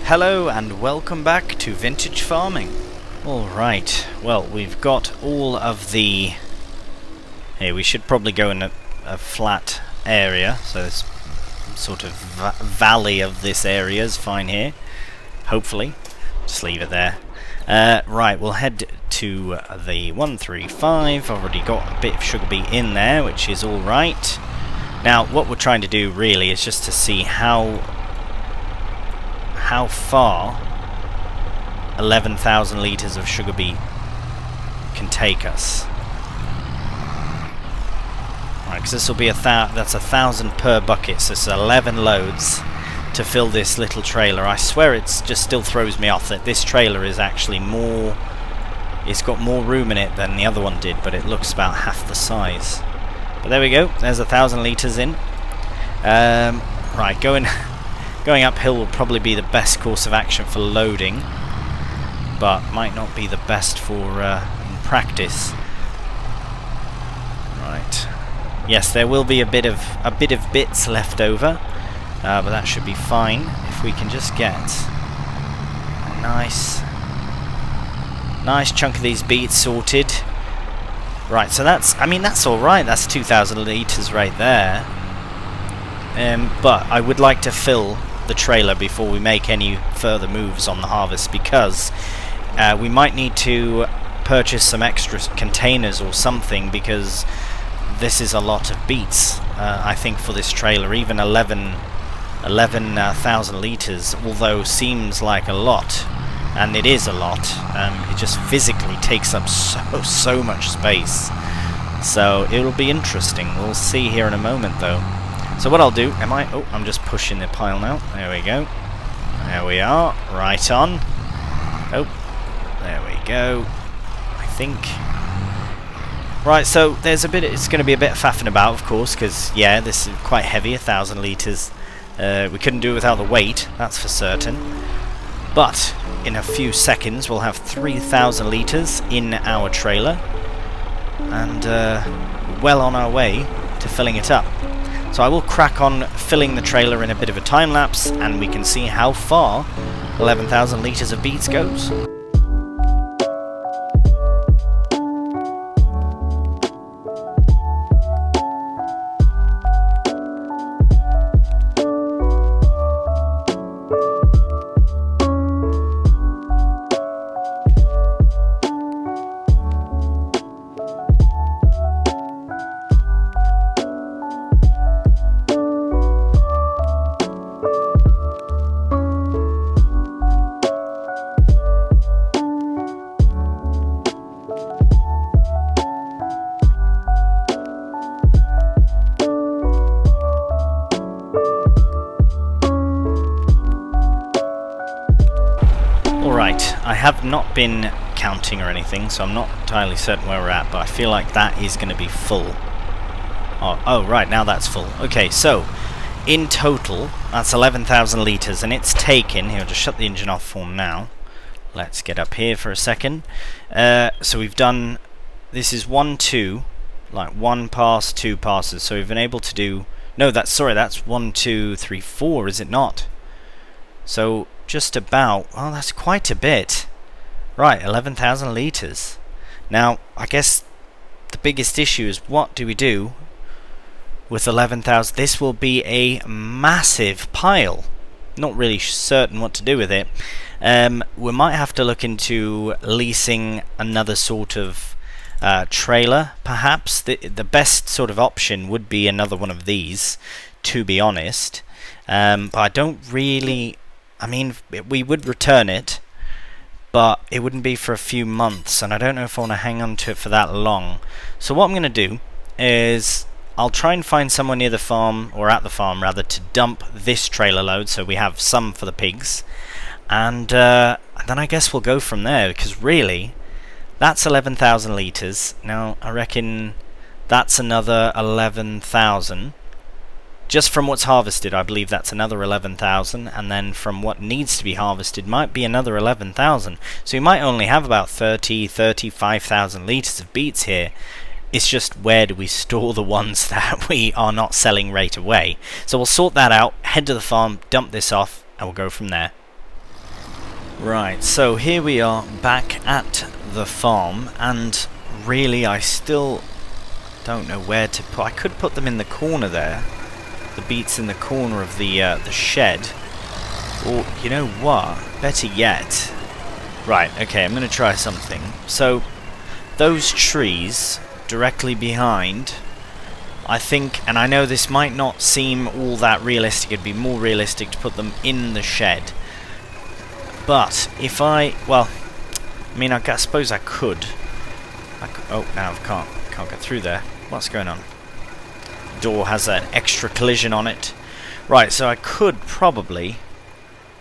Hello and welcome back to Vintage Farming. Alright, well we've got all of the... Hey, we should probably go in a flat area, so this sort of valley of this area is fine here. Hopefully. Just leave it there. Right, we'll head to the 135. Already got a bit of sugar beet in there, which is alright. Now, what we're trying to do really is just to see how far 11,000 litres of sugar beet can take us. Right, because this will be that's 1,000 per bucket, so it's 11 loads to fill this little trailer. I swear it just still throws me off that this trailer is actually more... It's got more room in it than the other one did, but it looks about half the size. But there we go, there's 1,000 litres in. Right, going uphill will probably be the best course of action for loading, but might not be the best for in practice. Right. Yes, there will be a bit of bits left over, but that should be fine if we can just get a nice chunk of these beets sorted. Right, so that's all right. That's 2,000 litres right there. But I would like to fill the trailer before we make any further moves on the harvest, because we might need to purchase some extra containers or something, because this is a lot of beets, I think, for this trailer. Even 11,000 litres, although seems like a lot, and it is a lot, it just physically takes up so much space. So it'll be interesting. We'll see here in a moment, though. So what I'll do, I'm just pushing the pile now. There we go. There we are. Right on. Oh, there we go. I think. Right, so there's a bit. It's going to be a bit of faffing about, of course, because yeah, this is quite heavy. 1,000 litres. We couldn't do it without the weight. That's for certain. But in a few seconds, we'll have 3,000 litres in our trailer, and well on our way to filling it up. So I will crack on filling the trailer in a bit of a time lapse, and we can see how far 11,000 litres of beets goes. I have not been counting or anything, so I'm not entirely certain where we're at, but I feel like that is going to be full. Oh, right, now that's full. Okay, so in total, that's 11,000 litres, and it's taken... Here, I'll just shut the engine off for now. Let's get up here for a second. So we've done... This is 1, 2, like 1 pass, 2 passes, so we've been able to do... No, that's 1, 2, 3, 4, is it not? So... just about... Oh, that's quite a bit. Right, 11,000 litres. Now, I guess the biggest issue is, what do we do with 11,000? This will be a massive pile. Not really certain what to do with it. We might have to look into leasing another sort of trailer, perhaps. The best sort of option would be another one of these, to be honest. But I don't really... I mean, we would return it, but it wouldn't be for a few months, and I don't know if I want to hang on to it for that long. So what I'm going to do is I'll try and find someone near the farm, or at the farm rather, to dump this trailer load, so we have some for the pigs, and then I guess we'll go from there, because really, that's 11,000 litres. Now, I reckon that's another 11,000. Just from what's harvested, I believe that's another 11,000, and then from what needs to be harvested might be another 11,000. So we might only have about 35,000 litres of beets here. It's just, where do we store the ones that we are not selling right away? So we'll sort that out, head to the farm, dump this off, and we'll go from there. Right, so here we are back at the farm, and really I still don't know where to put. I could put them in the corner there, the beets in the corner of the shed, or you know what, better yet, right, okay, I'm going to try something. So those trees directly behind, I think, and I know this might not seem all that realistic, it'd be more realistic to put them in the shed, but if I mean, I suppose I could. Oh, now I can't get through there. What's going on? Door has an extra collision on it. Right, so I could probably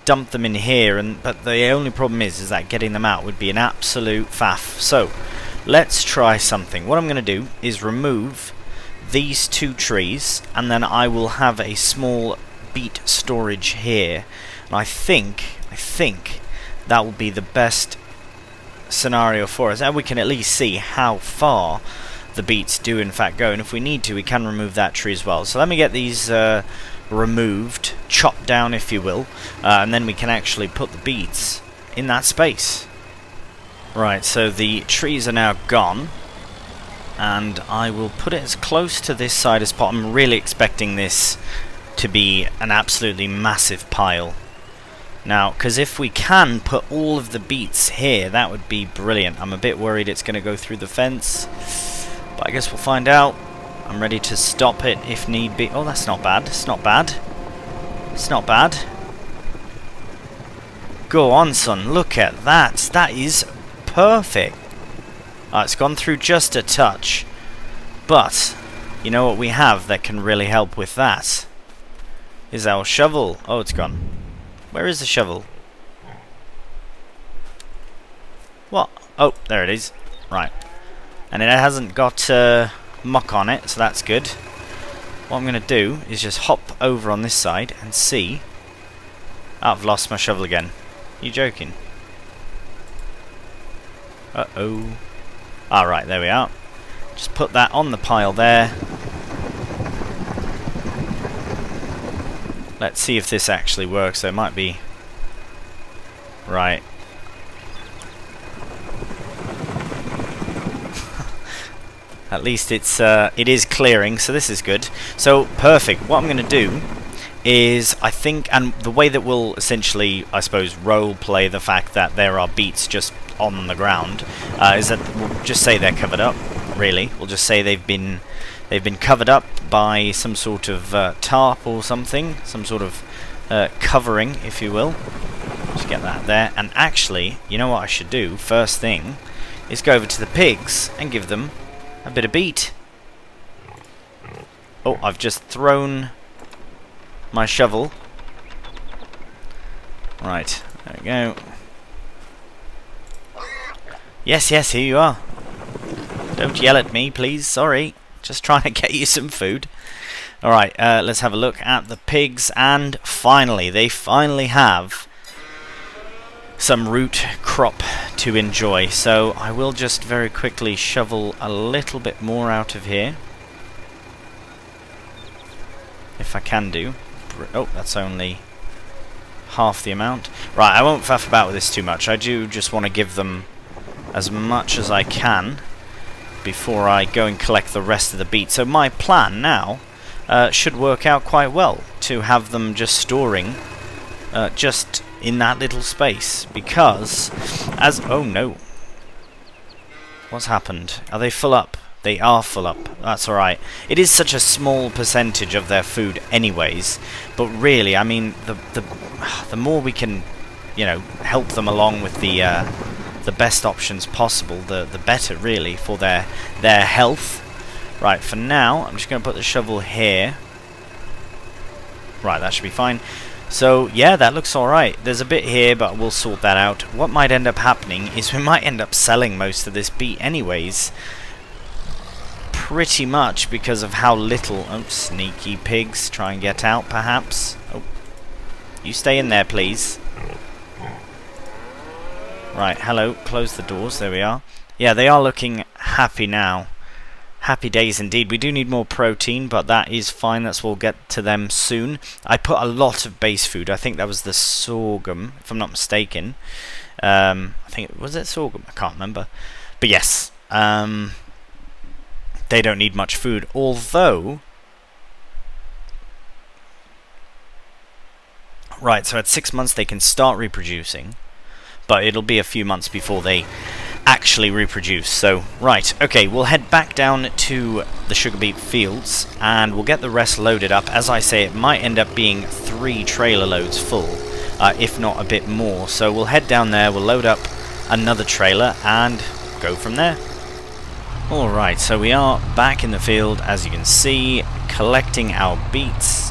dump them in here, but the only problem is that getting them out would be an absolute faff. So let's try something. What I'm going to do is remove these two trees, and then I will have a small beet storage here. And I think that will be the best scenario for us, and we can at least see how far the beets do in fact go, and if we need to we can remove that tree as well. So let me get these removed, chopped down if you will, and then we can actually put the beets in that space. Right, so the trees are now gone, and I will put it as close to this side as possible. I'm really expecting this to be an absolutely massive pile now, because if we can put all of the beets here, that would be brilliant. I'm a bit worried it's going to go through the fence, but I guess we'll find out. I'm ready to stop it if need be. Oh, that's not bad. It's not bad. It's not bad. Go on, son. Look at that. That is perfect. Oh, it's gone through just a touch, but you know what we have that can really help with that is our shovel. Oh, it's gone. Where is the shovel? What? Oh, there it is. Right. And it hasn't got muck on it, so that's good. What I'm going to do is just hop over on this side and see. Oh, I've lost my shovel again. You joking? Uh-oh. Alright, there we are. Just put that on the pile there. Let's see if this actually works. So it might be right. At least it is clearing, so this is good. So perfect. What I'm going to do is, I think, and the way that we'll essentially, I suppose, role play the fact that there are beets just on the ground, is that we'll just say they're covered up. Really, we'll just say they've been covered up by some sort of tarp or something, some sort of covering, if you will. Just get that there. And actually, you know what I should do? First thing is go over to the pigs and give them a bit of beet. Oh, I've just thrown my shovel. Right, there we go. Yes, here you are. Don't yell at me, please. Sorry. Just trying to get you some food. Alright, let's have a look at the pigs, and finally, they finally have some root crop to enjoy. So I will just very quickly shovel a little bit more out of here, if I can do. Oh, that's only half the amount. Right, I won't faff about with this too much. I do just want to give them as much as I can before I go and collect the rest of the beet. So my plan now should work out quite well, to have them just storing just in that little space, because as oh no, what's happened? Are they full up? They are full up. That's alright. It is such a small percentage of their food anyways, but really, I mean, the more we can, you know, help them along with the best options possible, the better, really, for their health. Right, for now, I'm just going to put the shovel here. Right, that should be fine. So, yeah, that looks alright. There's a bit here, but we'll sort that out. What might end up happening is we might end up selling most of this beet anyways. Pretty much because of how little... Oh, sneaky pigs. Try and get out, perhaps. Oh, you stay in there, please. Right, hello. Close the doors. There we are. Yeah, they are looking happy now. Happy days indeed. We do need more protein, but that is fine. We'll get to them soon. I put a lot of base food. I think that was the sorghum, if I'm not mistaken. I think, was it sorghum? I can't remember. But yes, they don't need much food. Although, right, so at 6 months they can start reproducing, but it'll be a few months before they actually reproduce. So, right, okay, we'll head back down to the sugar beet fields, and we'll get the rest loaded up. As I say, it might end up being 3 trailer loads full, if not a bit more. So we'll head down there, we'll load up another trailer, and go from there. Alright, so we are back in the field, as you can see, collecting our beets.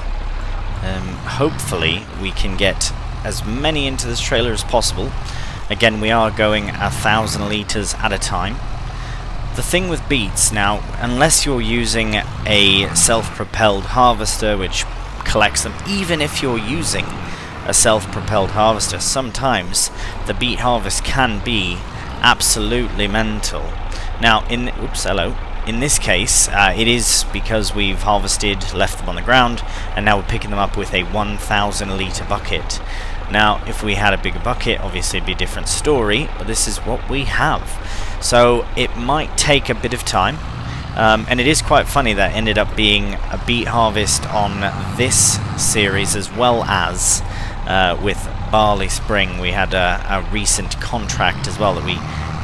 Hopefully we can get as many into this trailer as possible. Again, we are going 1,000 litres at a time. The thing with beets now, unless you're using a self-propelled harvester which collects them, even if you're using a self-propelled harvester, sometimes the beet harvest can be absolutely mental. Now, in this case, it is because we've harvested, left them on the ground, and now we're picking them up with a 1,000 litre bucket. Now, if we had a bigger bucket, obviously it'd be a different story, but this is what we have. So it might take a bit of time, and it is quite funny that ended up being a beet harvest on this series, as well as with Barley Spring. We had a recent contract as well that we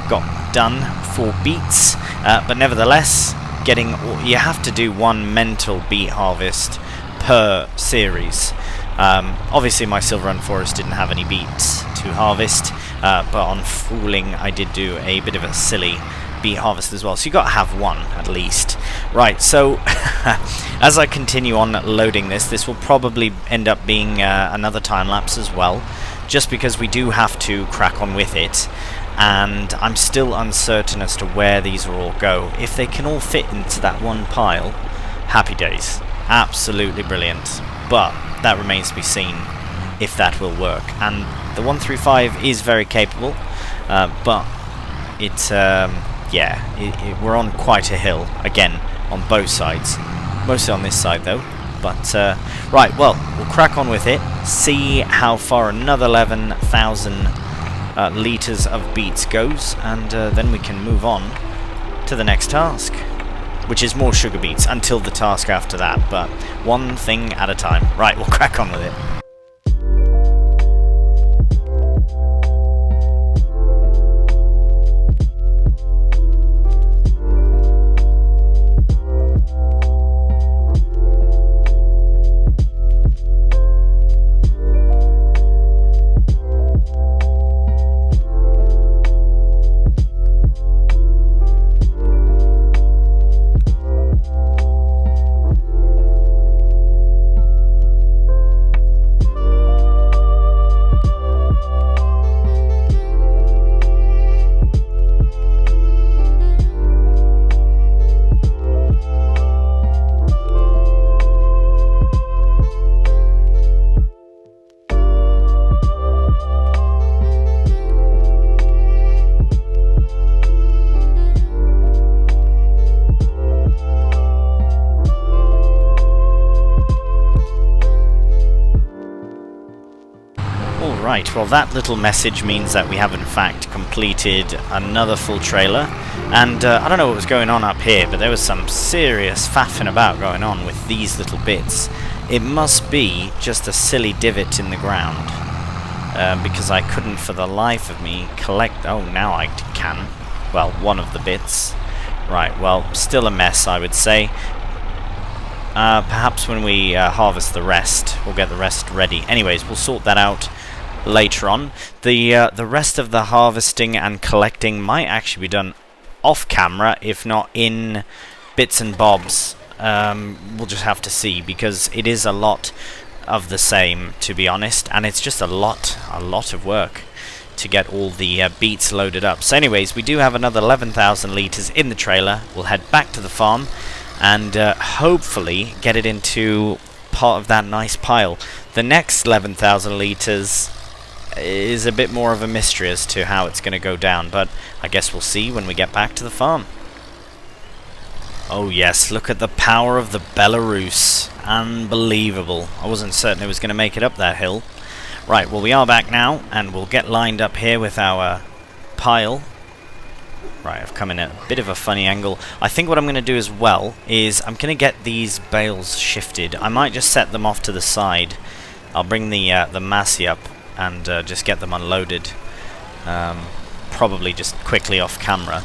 got done for beets, but nevertheless, you have to do one mental beet harvest per series. Obviously my Silver Run Forest didn't have any beets to harvest, but on Fooling I did do a bit of a silly beet harvest as well, so you got to have one at least. Right, so as I continue on loading this will probably end up being another time lapse as well, just because we do have to crack on with it, and I'm still uncertain as to where these will all go. If they can all fit into that one pile, happy days, absolutely brilliant, but that remains to be seen if that will work. And the 135 is very capable, but it's we're on quite a hill again on both sides, mostly on this side though. But right, well, we'll crack on with it, see how far another 11,000 litres of beets goes, and then we can move on to the next task, which is more sugar beets until the task after that, but one thing at a time. Right, we'll crack on with it. Right, well that little message means that we have in fact completed another full trailer, and I don't know what was going on up here, but there was some serious faffing about going on with these little bits. It must be just a silly divot in the ground, because I couldn't for the life of me collect... Oh, now I can. Well, one of the bits. Right, well, still a mess, I would say. Perhaps when we harvest the rest, we'll get the rest ready. Anyways, we'll sort that out later on. The rest of the harvesting and collecting might actually be done off camera, if not in bits and bobs. We'll just have to see, because it is a lot of the same, to be honest, and it's just a lot of work to get all the beets loaded up. So anyways, we do have another 11,000 litres in the trailer. We'll head back to the farm and hopefully get it into part of that nice pile. The next 11,000 litres is a bit more of a mystery as to how it's going to go down, but I guess we'll see when we get back to the farm. Oh yes, look at the power of the Belarus. Unbelievable. I wasn't certain it was going to make it up that hill. Right, well we are back now, and we'll get lined up here with our pile. Right, I've come in at a bit of a funny angle. I think what I'm going to do as well is I'm going to get these bales shifted. I might just set them off to the side. I'll bring the massey up and just get them unloaded. Probably just quickly off camera.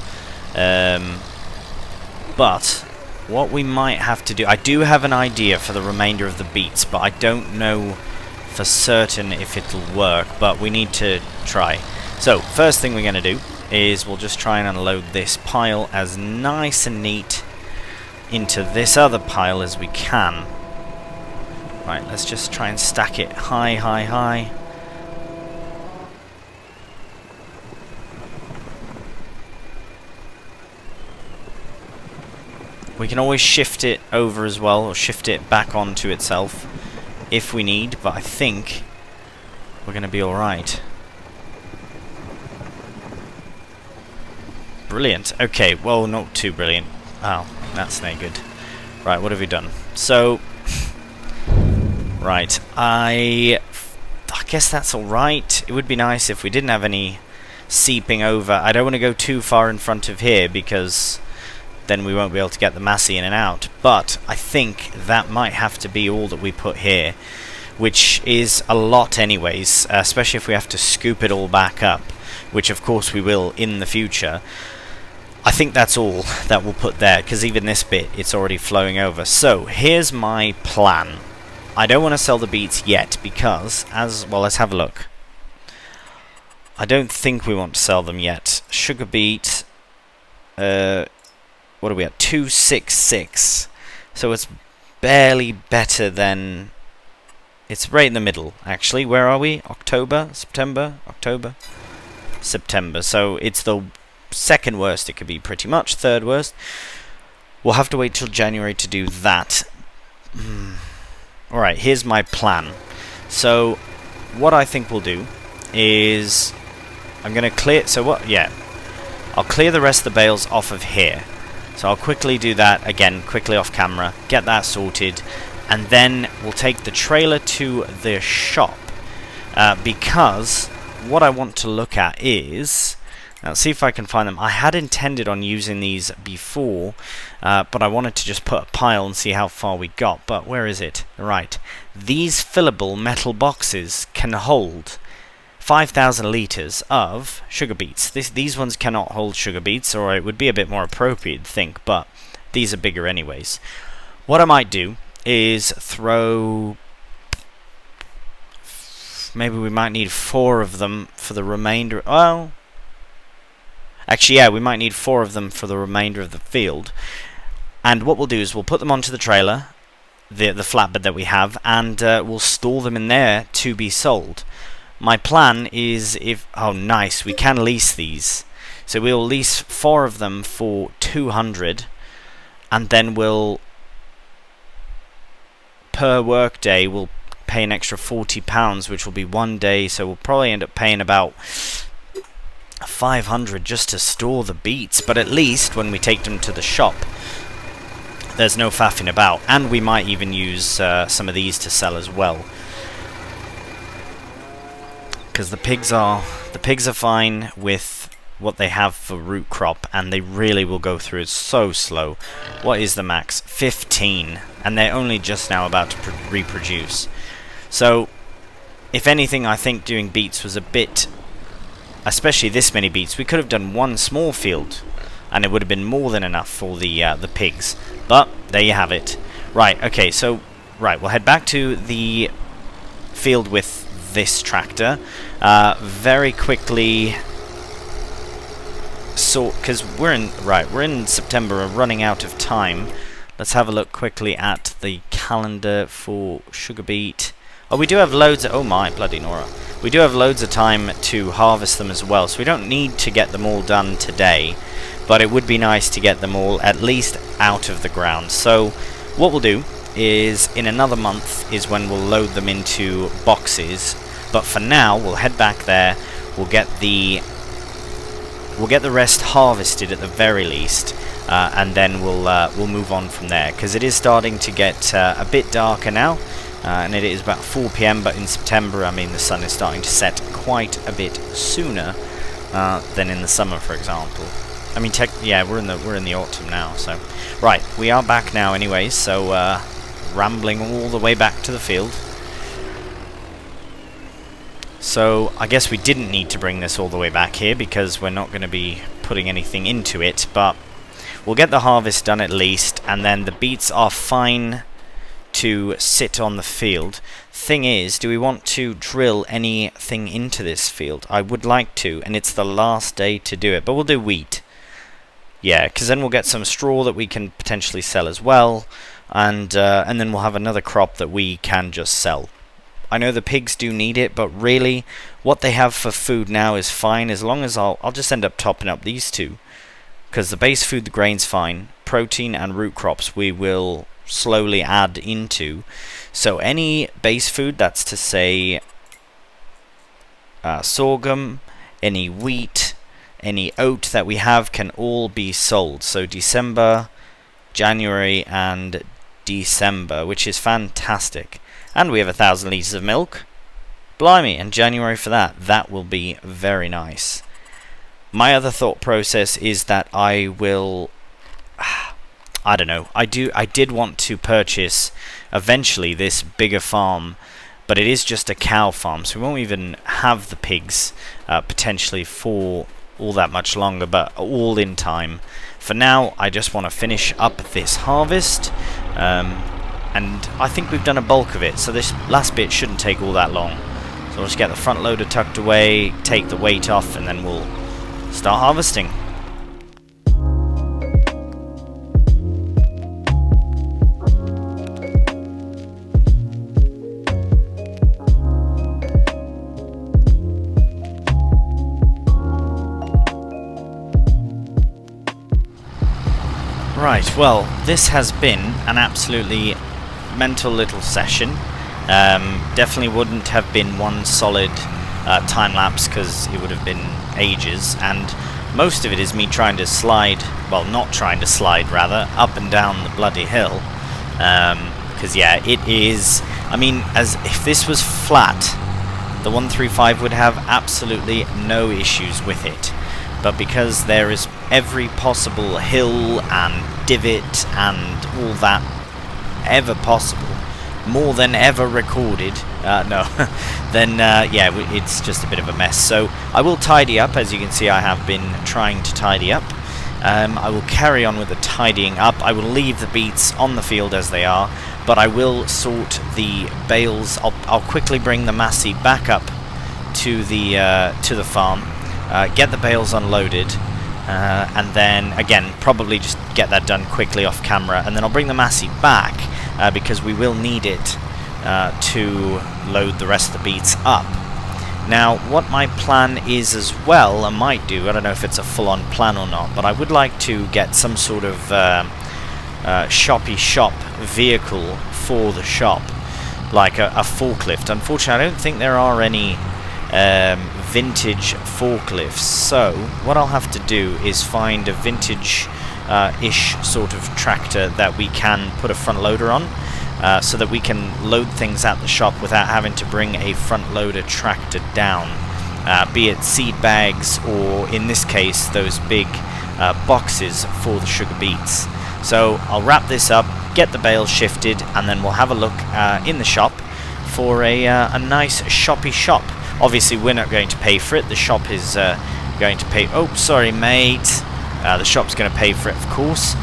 But what we might have to do... I do have an idea for the remainder of the beets, but I don't know for certain if it'll work, but we need to try. So, first thing we're going to do is we'll just try and unload this pile as nice and neat into this other pile as we can. Right, let's just try and stack it high, high, high. We can always shift it over as well, or shift it back onto itself if we need, but I think we're going to be alright. Brilliant. Okay, well, not too brilliant. Oh, that's no good. Right, what have we done? So, right, I guess that's alright. It would be nice if we didn't have any seeping over. I don't want to go too far in front of here because then we won't be able to get the massey in and out. But I think that might have to be all that we put here, which is a lot anyways, especially if we have to scoop it all back up, which of course we will in the future. I think that's all that we'll put there, because even this bit, it's already flowing over. So, here's my plan. I don't want to sell the beets yet, because, well, let's have a look. I don't think we want to sell them yet. Sugar beet, what are we at? 266. So it's barely better than... It's right in the middle, actually. Where are we? October? September? October? September. So it's the second worst it could be, pretty much. Third worst. We'll have to wait till January to do that. Alright, here's my plan. So, what I think we'll do is... I'm going to clear... So what? Yeah. I'll clear the rest of the bales off of here. So I'll quickly do that, again, quickly off camera, get that sorted, and then we'll take the trailer to the shop, because what I want to look at is... Now, see if I can find them. I had intended on using these before, but I wanted to just put a pile and see how far we got, but where is it? Right. These fillable metal boxes can hold 5,000 litres of sugar beets. These ones cannot hold sugar beets, or it would be a bit more appropriate, I think, but these are bigger anyways. What I might do is throw... Maybe we might need 4 of them for the remainder... Well... Actually, yeah, we might need 4 of them for the remainder of the field. And what we'll do is we'll put them onto the trailer, the flatbed that we have, and we'll store them in there to be sold. My plan is if... Oh, nice. We can lease these. So we'll lease 4 of them for 200. And then we'll... Per work day, we'll pay an extra £40, which will be 1 day. So we'll probably end up paying about 500 just to store the beets. But at least when we take them to the shop, there's no faffing about. And we might even use some of these to sell as well. Because the pigs are fine with what they have for root crop, and they really will go through it so slow. What is the max? 15, and they're only just now about to reproduce. So, if anything, I think doing beets was a bit, especially this many beets. We could have done 1 small field, and it would have been more than enough for the pigs. But there you have it. Right. Okay. So, right, we'll head back to the field with this tractor very quickly, because we're in September, we're running out of time. Let's have a look quickly at the calendar for sugar beet. Oh, we do have loads of... Oh my bloody Nora, we do have loads of time to harvest them as well, so we don't need to get them all done today, but it would be nice to get them all at least out of the ground. So what we'll do is in another month is when we'll load them into boxes. But for now, we'll head back there. We'll get the rest harvested at the very least, and then we'll move on from there, because it is starting to get a bit darker now, and it is about 4 p.m. But in September, I mean, the sun is starting to set quite a bit sooner than in the summer, for example. I mean, yeah, we're in the autumn now. So, right, we are back now, anyways. So, rambling all the way back to the field. So, I guess we didn't need to bring this all the way back here, because we're not going to be putting anything into it, but we'll get the harvest done at least, and then the beets are fine to sit on the field. Thing is, do we want to drill anything into this field? I would like to, and it's the last day to do it, but we'll do wheat. Yeah, because then we'll get some straw that we can potentially sell as well, and then we'll have another crop that we can just sell. I know the pigs do need it, but really, what they have for food now is fine, as long as I'll just end up topping up these two. Because the base food, the grain's fine. Protein and root crops we will slowly add into. So any base food, that's to say sorghum, any wheat, any oat that we have can all be sold. So December, January and December, which is fantastic. And we have 1,000 litres of milk. Blimey, and January for that. That will be very nice. My other thought process is that I will... I don't know. I did want to purchase eventually this bigger farm, but it is just a cow farm, so we won't even have the pigs potentially for all that much longer, but all in time. For now, I just want to finish up this harvest. And I think we've done a bulk of it, so this last bit shouldn't take all that long. So we'll just get the front loader tucked away, take the weight off, and then we'll start harvesting. Right, well, this has been an absolutely mental little session. Definitely wouldn't have been one solid time lapse, because it would have been ages, and most of it is me trying to slide, well, not trying to slide rather, up and down the bloody hill, because yeah, it is, I mean, as if this was flat, the 135 would have absolutely no issues with it, but because there is every possible hill and divot and all that ever possible, more than ever recorded, then yeah, it's just a bit of a mess. So I will tidy up. As you can see, I have been trying to tidy up. I will carry on with the tidying up. I will leave the beets on the field as they are, but I will sort the bales. I'll quickly bring the Massey back up to the farm, get the bales unloaded, and then again probably just get that done quickly off camera, and then I'll bring the Massey back because we will need it to load the rest of the beets up. Now, what my plan is as well, I might do, I don't know if it's a full-on plan or not, but I would like to get some sort of shoppy shop vehicle for the shop, like a forklift. Unfortunately, I don't think there are any vintage forklifts, so what I'll have to do is find a vintage-ish sort of tractor that we can put a front loader on, so that we can load things at the shop without having to bring a front loader tractor down, be it seed bags or in this case those big boxes for the sugar beets. So I'll wrap this up, get the bales shifted, and then we'll have a look in the shop for a nice shoppy shop. Obviously we're not going to pay for it, the shop is going to pay. Oh, sorry mate. The shop's going to pay for it, of course,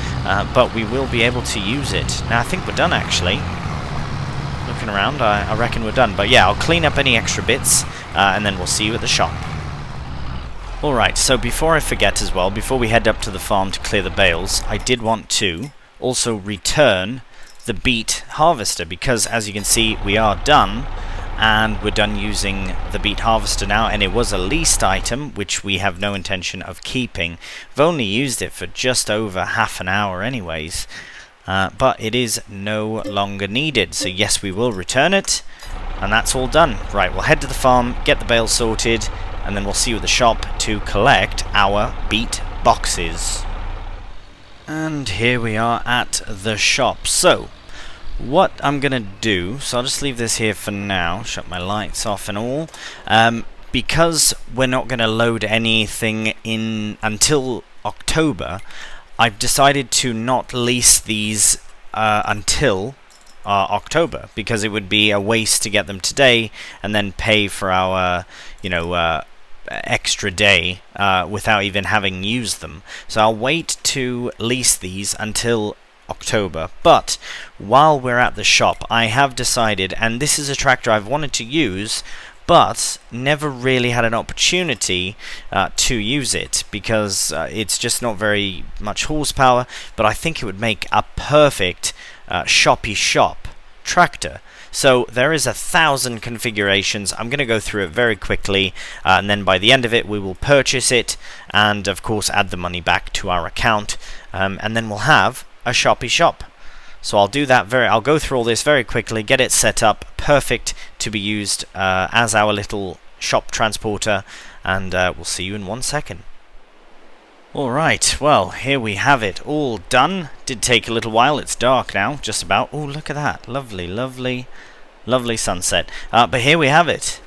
but we will be able to use it. Now, I think we're done, actually. Looking around, I reckon we're done. But yeah, I'll clean up any extra bits, and then we'll see you at the shop. Alright, so before I forget as well, before we head up to the farm to clear the bales, I did want to also return the beet harvester, because as you can see, we are done. And we're done using the beet harvester now, and it was a leased item which we have no intention of keeping. We've only used it for just over half an hour anyways, but it is no longer needed, so yes, we will return it, and that's all done. Right, we'll head to the farm, get the bales sorted, and then we'll see you at the shop to collect our beet boxes. And here we are at the shop. So, what I'm going to do, so I'll just leave this here for now, shut my lights off and all, because we're not going to load anything in until October, I've decided to not lease these until October, because it would be a waste to get them today and then pay for our, extra day without even having used them. So I'll wait to lease these until October. But while we're at the shop, I have decided, and this is a tractor I've wanted to use but never really had an opportunity to use it, because it's just not very much horsepower, but I think it would make a perfect shoppy shop tractor. So there is 1,000 configurations. I'm going to go through it very quickly, and then by the end of it we will purchase it and of course add the money back to our account, and then we'll have a shoppy shop. So I'll do that I'll go through all this very quickly, get it set up, perfect to be used as our little shop transporter, and we'll see you in 1 second. Alright, well, here we have it, all done. Did take a little while, it's dark now, just about. Oh, look at that, lovely, lovely, lovely sunset. But here we have it.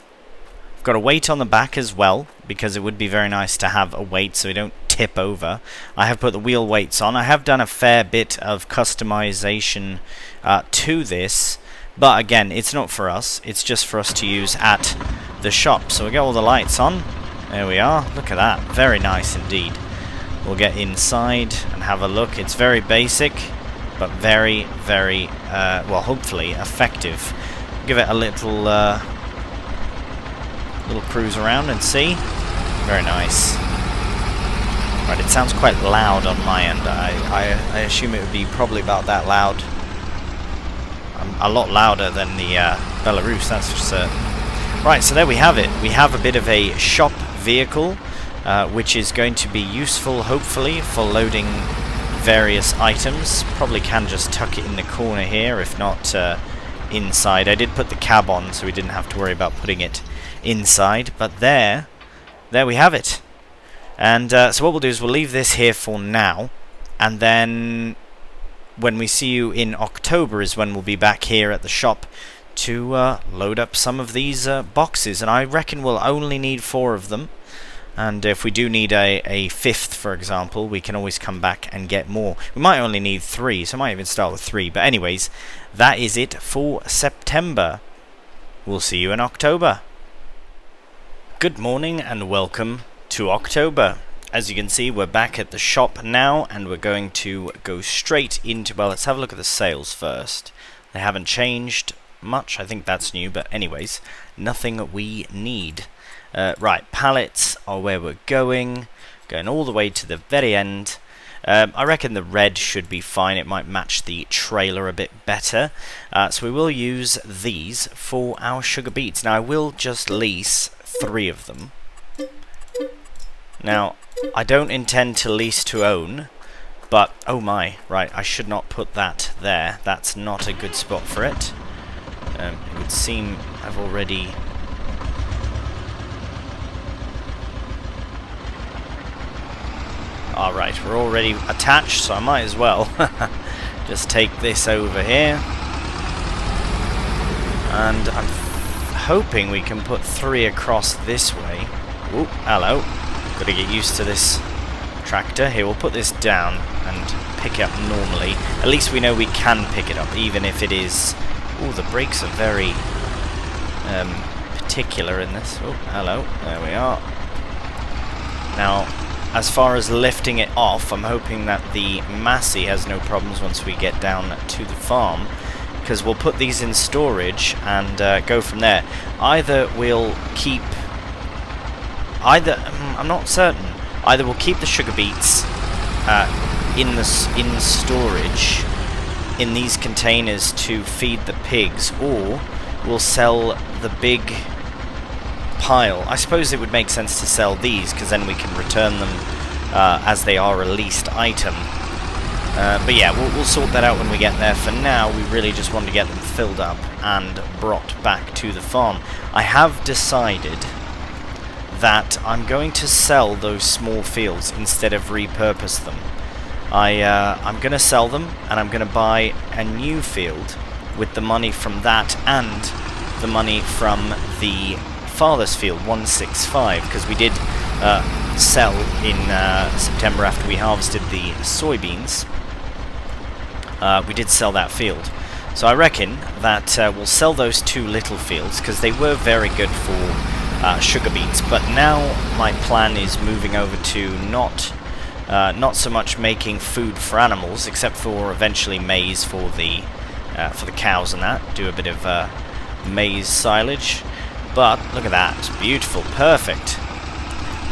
I've got a weight on the back as well, because it would be very nice to have a weight so we don't tip over. I have put the wheel weights on. I have done a fair bit of customization to this, but again, it's not for us, it's just for us to use at the shop. So we get all the lights on, there we are, look at that, very nice indeed. We'll get inside and have a look. It's very basic, but very, very, well, hopefully effective. Give it a little cruise around and see. Very nice. Right, it sounds quite loud on my end. I assume it would be probably about that loud. A lot louder than the Belarus, that's for certain. Right, so there we have it. We have a bit of a shop vehicle, which is going to be useful, hopefully, for loading various items. Probably can just tuck it in the corner here, if not inside. I did put the cab on, so we didn't have to worry about putting it inside. But there we have it. And so what we'll do is we'll leave this here for now, and then when we see you in October is when we'll be back here at the shop to load up some of these boxes. And I reckon we'll only need 4 of them. And if we do need a 5th, for example, we can always come back and get more. We might only need 3, so I might even start with 3. But anyways, that is it for September. We'll see you in October. Good morning and welcome to October. As you can see, we're back at the shop now, and we're going to go straight into, well, let's have a look at the sales first. They haven't changed much. I think that's new, but anyways, nothing we need. Right, pallets are where we're going all the way to the very end. I reckon the red should be fine, it might match the trailer a bit better. So we will use these for our sugar beets. Now I will just lease 3 of them. Now, I don't intend to lease to own, but oh my, right, I should not put that there. That's not a good spot for it. It would seem I've already... Alright, we're already attached, so I might as well just take this over here. And I'm hoping we can put 3 across this way. Oh, hello. Got to get used to this tractor. Here, we'll put this down and pick it up normally. At least we know we can pick it up, even if it is... Oh, the brakes are very particular in this. Oh, hello. There we are. Now, as far as lifting it off, I'm hoping that the Massey has no problems once we get down to the farm, because we'll put these in storage and go from there. Either we'll keep... I'm not certain. Either we'll keep the sugar beets in storage in these containers to feed the pigs, or we'll sell the big pile. I suppose it would make sense to sell these, because then we can return them as they are a leased item. But yeah, we'll sort that out when we get there. For now, we really just want to get them filled up and brought back to the farm. I have decided that I'm going to sell those small fields instead of repurpose them. I'm going to sell them, and I'm going to buy a new field with the money from that and the money from the farthest field, 165, because we did sell in September after we harvested the soybeans. We did sell that field. So I reckon that we'll sell those two little fields, because they were very good for sugar beets. But now my plan is moving over to not so much making food for animals, except for eventually maize for the cows and that. Do a bit of maize silage. But look at that, it's beautiful, perfect.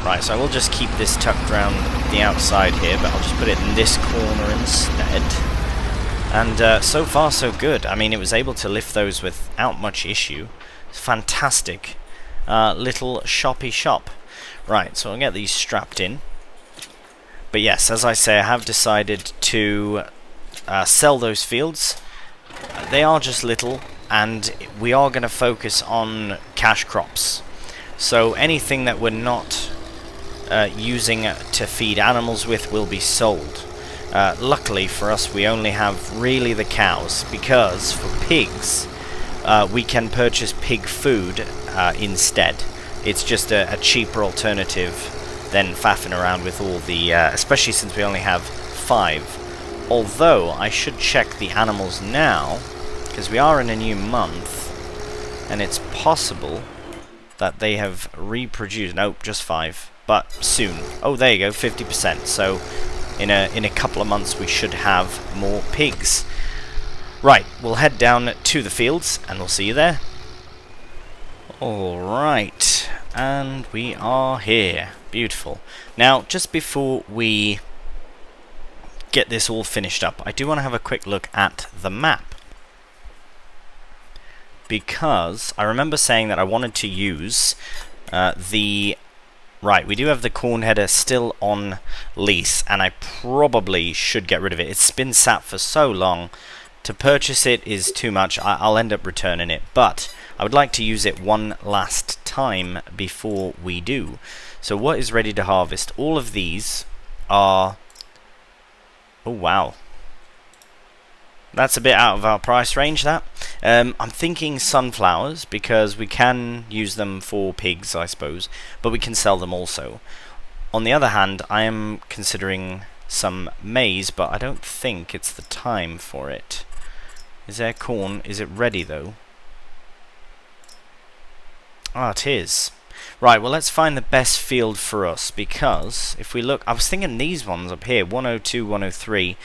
Right, so I will just keep this tucked around the outside here, but I'll just put it in this corner instead. And so far so good. I mean, it was able to lift those without much issue. It's fantastic little shoppy shop. Right, so I'll get these strapped in. But yes, as I say, I have decided to sell those fields. They are just little, and we are going to focus on cash crops. So anything that we're not using to feed animals with will be sold. Luckily for us, we only have really the cows, because for pigs, we can purchase pig food instead. It's just a cheaper alternative than faffing around with all the, especially since we only have 5. Although, I should check the animals now, because we are in a new month, and it's possible that they have reproduced. Nope, just 5, but soon. Oh, there you go, 50%. So in a couple of months we should have more pigs. Right, we'll head down to the fields and we'll see you there. Alright, and we are here. Beautiful. Now, just before we get this all finished up, I do want to have a quick look at the map, because I remember saying that I wanted to use the... Right, we do have the corn header still on lease, and I probably should get rid of it. It's been sat for so long. To purchase it is too much. I'll end up returning it, but I would like to use it one last time before we do. So what is ready to harvest? All of these are... Oh, wow. That's a bit out of our price range, that. I'm thinking sunflowers, because we can use them for pigs, I suppose, but we can sell them also. On the other hand, I am considering some maize, but I don't think it's the time for it. Is there corn? Is it ready, though? Ah, it is. Right, well, let's find the best field for us, because if we look... I was thinking these ones up here, 102, 103,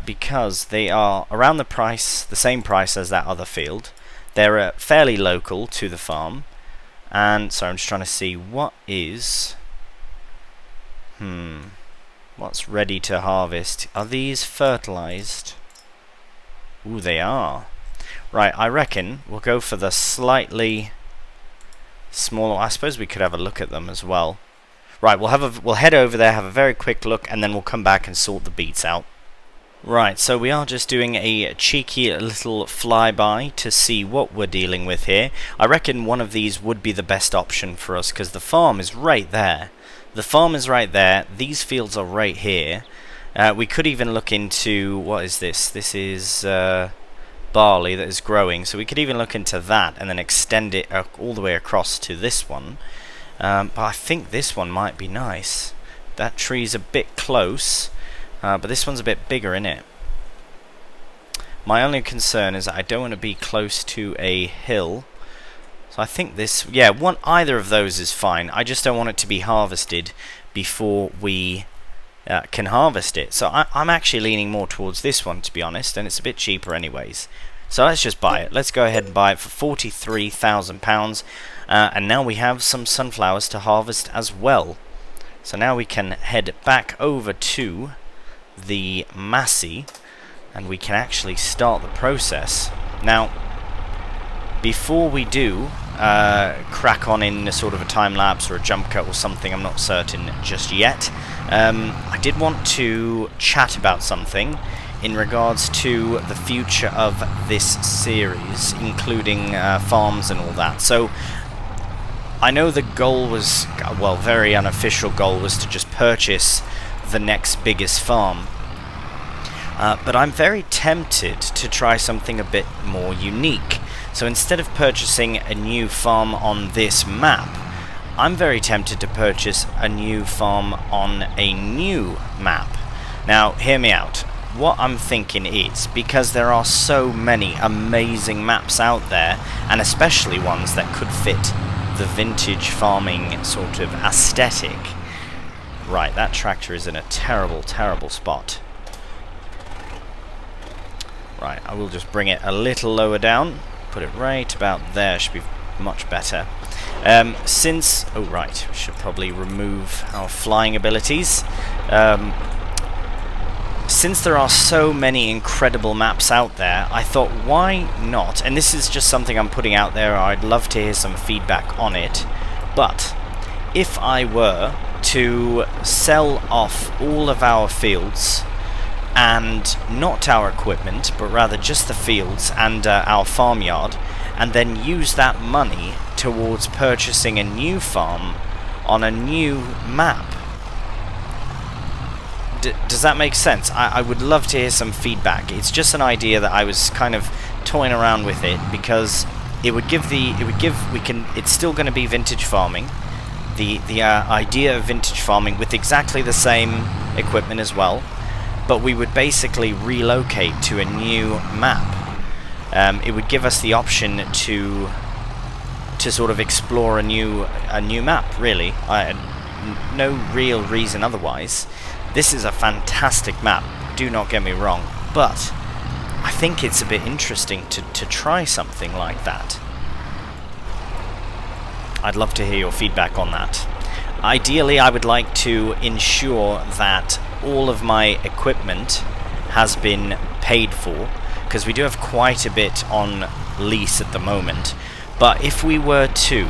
because they are around the same price as that other field. They're fairly local to the farm. And so I'm just trying to see what is... What's ready to harvest? Are these fertilized? Ooh, they are. Right, I reckon we'll go for the slightly... smaller. I suppose we could have a look at them as well. Right, we'll head over there, have a very quick look, and then we'll come back and sort the beets out. Right, so we are just doing a cheeky little flyby to see what we're dealing with here. I reckon one of these would be the best option for us, because the farm is right there. The farm is right there. These fields are right here. We could even look into... What is this? This is... barley that is growing, so we could even look into that and then extend it all the way across to this one. But I think this one might be nice. That tree's a bit close, but this one's a bit bigger, innit? My only concern is that I don't want to be close to a hill, so I think this... Yeah, either of those is fine. I just don't want it to be harvested before we can harvest it. So I'm actually leaning more towards this one, to be honest, and it's a bit cheaper anyways. So let's just buy it. Let's go ahead and buy it for £43,000. And now we have some sunflowers to harvest as well. So now we can head back over to the Massey, and we can actually start the process. Now, before we do crack on in a sort of a time lapse or a jump cut or something, I'm not certain just yet, I did want to chat about something in regards to the future of this series, including farms and all that. So I know the goal was, well, very unofficial goal was to just purchase the next biggest farm. But I'm very tempted to try something a bit more unique. So instead of purchasing a new farm on this map, I'm very tempted to purchase a new farm on a new map. Now, hear me out. What I'm thinking is, because there are so many amazing maps out there, and especially ones that could fit the vintage farming sort of aesthetic. Right, that tractor is in a terrible, terrible spot. Right, I will just bring it a little lower down. Put it right about there, should be much better. Oh right, we should probably remove our flying abilities. Since there are so many incredible maps out there, I thought, why not? And this is just something I'm putting out there, I'd love to hear some feedback on it. But if I were to sell off all of our fields, and not our equipment, but rather just the fields and our farmyard, and then use that money towards purchasing a new farm on a new map. Does that make sense? I would love to hear some feedback. It's just an idea that I was kind of toying around with it, because it's still going to be vintage farming. The idea of vintage farming with exactly the same equipment as well, but we would basically relocate to a new map. It would give us the option to sort of explore a new map, really. No real reason otherwise. This is a fantastic map, do not get me wrong, but I think it's a bit interesting to try something like that. I'd love to hear your feedback on that. Ideally, I would like to ensure that all of my equipment has been paid for, because we do have quite a bit on lease at the moment. But if we were to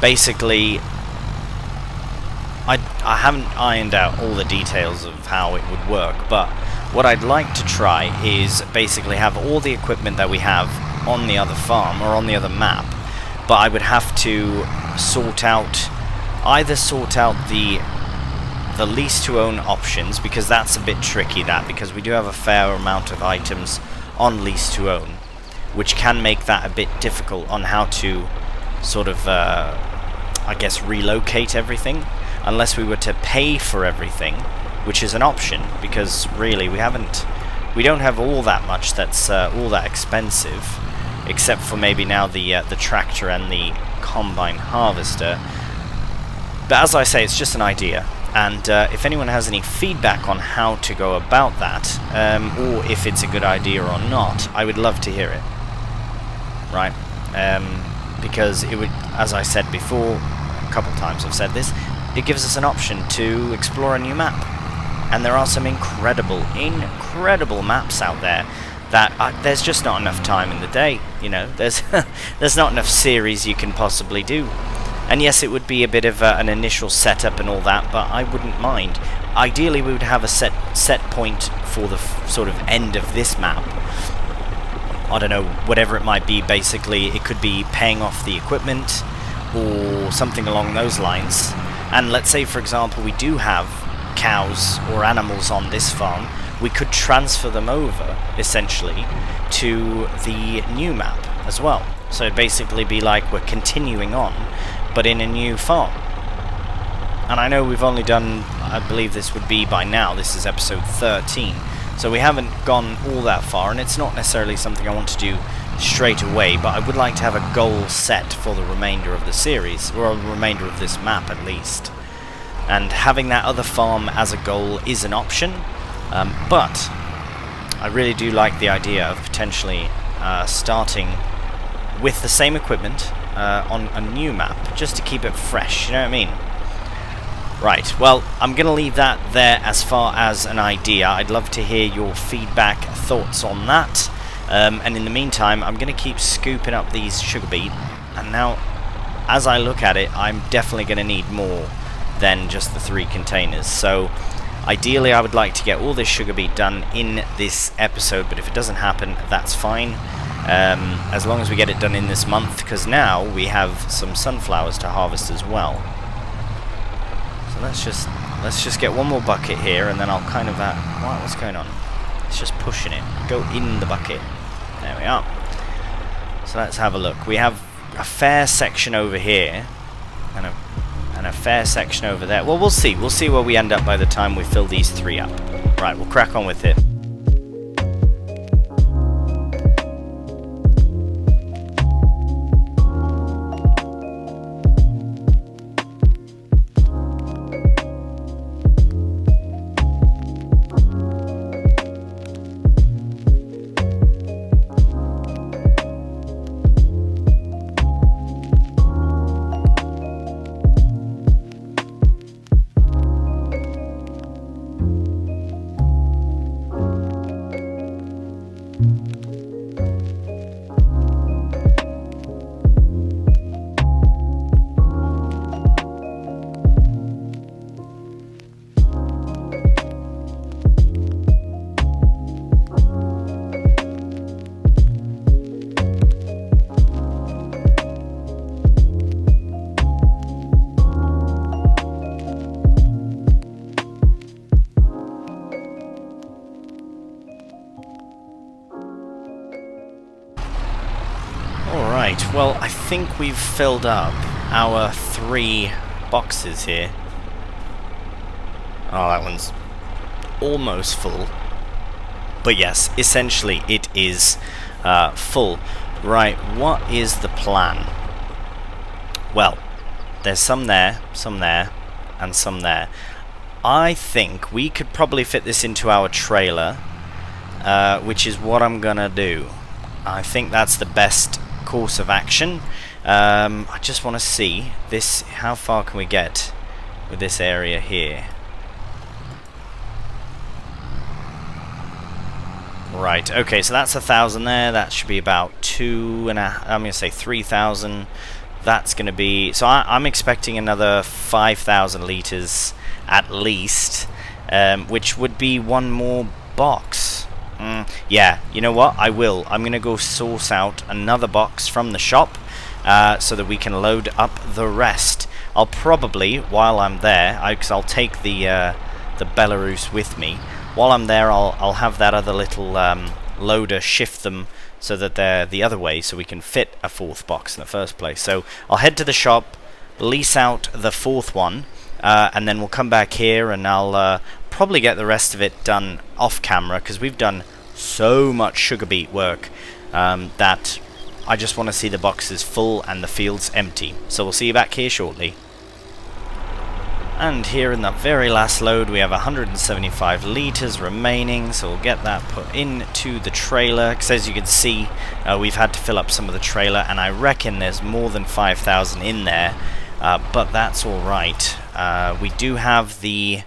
basically, I haven't ironed out all the details of how it would work, but what I'd like to try is basically have all the equipment that we have on the other farm or on the other map, but I would have to either sort out the lease to own options, because that's a bit tricky, because we do have a fair amount of items on lease to own, which can make that a bit difficult on how to sort of I guess relocate everything, unless we were to pay for everything, which is an option, because really we don't have all that much that's all that expensive, except for maybe now the tractor and the combine harvester. But as I say, it's just an idea, and if anyone has any feedback on how to go about that, or if it's a good idea or not, I would love to hear it. Right? Because it would, as I said before, a couple times I've said this, it gives us an option to explore a new map. And there are some incredible maps out there that there's just not enough time in the day, you know. There's not enough series you can possibly do. And yes, it would be a bit of an initial setup and all that, but I wouldn't mind. Ideally, we would have a set point for the sort of end of this map. I don't know, whatever it might be. Basically, it could be paying off the equipment or something along those lines. And let's say, for example, we do have cows or animals on this farm, we could transfer them over, essentially, to the new map as well. So it'd basically be like we're continuing on, but in a new farm. And I know we've only done, I believe this would be by now, this is episode 13, so we haven't gone all that far, and it's not necessarily something I want to do straight away, but I would like to have a goal set for the remainder of the series, or the remainder of this map at least. And having that other farm as a goal is an option, but I really do like the idea of potentially starting with the same equipment on a new map, just to keep it fresh, you know what I mean? Right, well, I'm going to leave that there as far as an idea. I'd love to hear your feedback, thoughts on that. And in the meantime, I'm going to keep scooping up these sugar beet. And now, as I look at it, I'm definitely going to need more than just the 3 containers. So, ideally, I would like to get all this sugar beet done in this episode. But if it doesn't happen, that's fine. As long as we get it done in this month. Because now we have some sunflowers to harvest as well. So let's just get one more bucket here, and then I'll kind of... what's going on? It's just pushing it. Go in the bucket. There we are. So let's have a look. We have a fair section over here, and a fair section over there. Well, we'll see. We'll see where we end up by the time we fill these 3 up. Right, we'll crack on with it. Alright, well, I think we've filled up our 3 boxes here. Oh, that one's almost full. But yes, essentially it is full. Right, what is the plan? Well, there's some there, and some there. I think we could probably fit this into our trailer, which is what I'm gonna do. I think that's the best course of action. I just want to see this. How far can we get with this area here? Right, okay, so that's 1,000 there. That should be about I'm gonna say 3,000. That's gonna be, so I'm expecting another 5,000 liters at least, which would be 1 more box. Yeah, you know what? I'm going to go source out another box from the shop so that we can load up the rest. I'll probably, while I'm there, because I'll take the Belarus with me. While I'm there, I'll have that other little loader shift them so that they're the other way, so we can fit a 4th box in the first place. So I'll head to the shop, lease out the 4th one, and then we'll come back here and I'll probably get the rest of it done off camera, because we've done so much sugar beet work that I just want to see the boxes full and the fields empty. So we'll see you back here shortly. And here in the very last load we have 175 litres remaining, so we'll get that put into the trailer, because as you can see we've had to fill up some of the trailer, and I reckon there's more than 5,000 in there, but that's alright. We do have the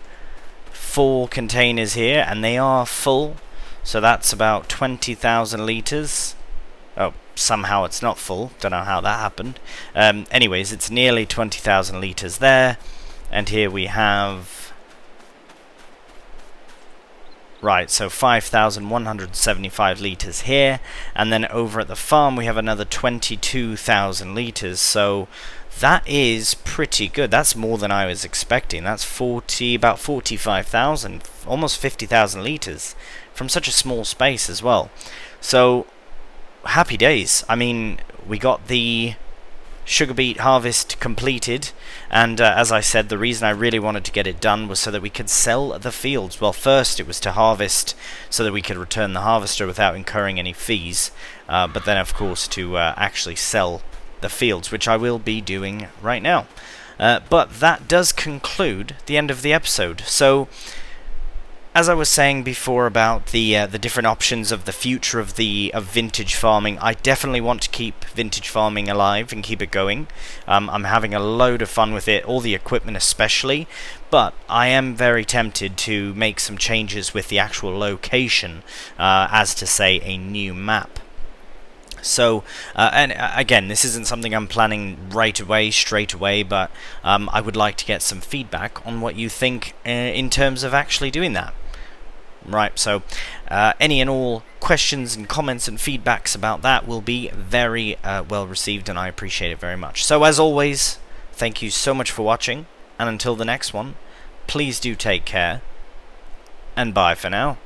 4 containers here, and they are full, so that's about 20,000 litres. Oh, somehow it's not full, don't know how that happened. Anyways, it's nearly 20,000 litres there, and here we have, right, so 5,175 litres here, and then over at the farm we have another 22,000 litres, so that is pretty good. That's more than I was expecting. That's about 45,000, almost 50,000 litres from such a small space as well. So, happy days. I mean, we got the sugar beet harvest completed, and as I said, the reason I really wanted to get it done was so that we could sell the fields. Well, first it was to harvest so that we could return the harvester without incurring any fees, but then of course to actually sell the fields, which I will be doing right now. But that does conclude the end of the episode. So, as I was saying before about the different options of the future of vintage farming, I definitely want to keep vintage farming alive and keep it going. I'm having a load of fun with it, all the equipment especially, but I am very tempted to make some changes with the actual location, as to say a new map. So, and again, this isn't something I'm planning straight away, but I would like to get some feedback on what you think in terms of actually doing that. Right, so any and all questions and comments and feedbacks about that will be very well received, and I appreciate it very much. So as always, thank you so much for watching, and until the next one, please do take care, and bye for now.